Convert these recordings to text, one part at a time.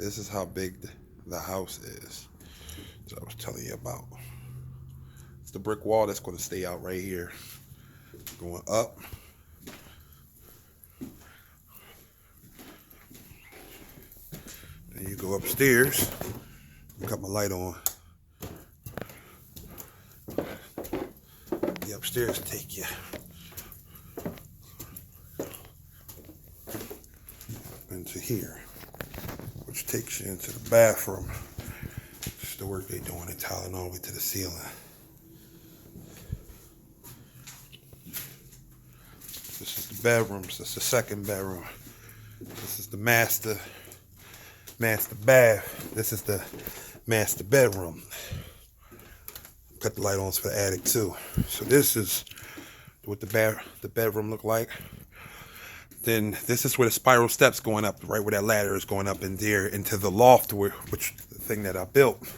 this is how big the house is. So I was telling you about. It's the brick wall that's going to stay out right here. Going up. Then you go upstairs. Got my light on. The upstairs take you into here, which takes you into the bathroom. It's the work they're doing. They're tiling all the way to the ceiling. This is the bedrooms. This is the second bedroom. This is the master bath. This is the master bedroom. Got the light on for the attic too. So this is what the bedroom look like. Then this is where the spiral steps going up, right where that ladder is going up in there into the loft, which the thing that I built.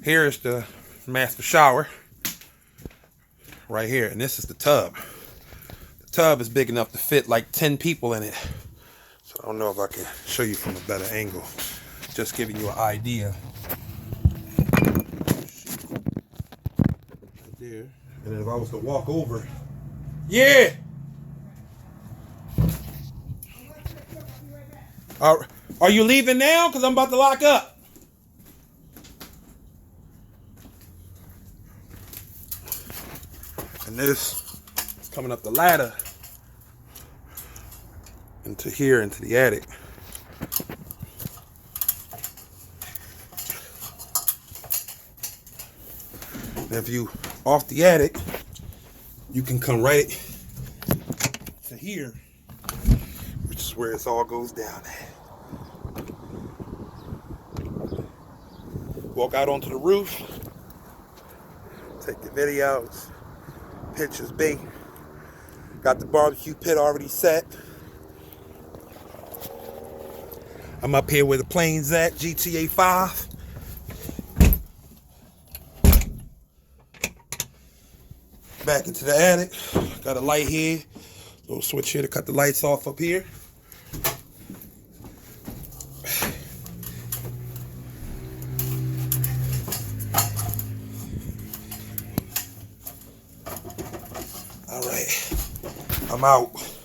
Here is the master shower, right here, and this is the tub. The tub is big enough to fit like 10 people in it. So I don't know if I can show you from a better angle. Just giving you an idea. Right there. And then if I was to walk over, yeah. Are you leaving now? Because I'm about to lock up. And this is coming up the ladder into here, into the attic. And if you off the attic, you can come right to here, which is where it all goes down. Walk out onto the roof, take the videos, pictures be. Got the barbecue pit already set. I'm up here where the plane's at, GTA 5. Back into the attic. Got a light here. Little switch here to cut the lights off up here. All right, I'm out.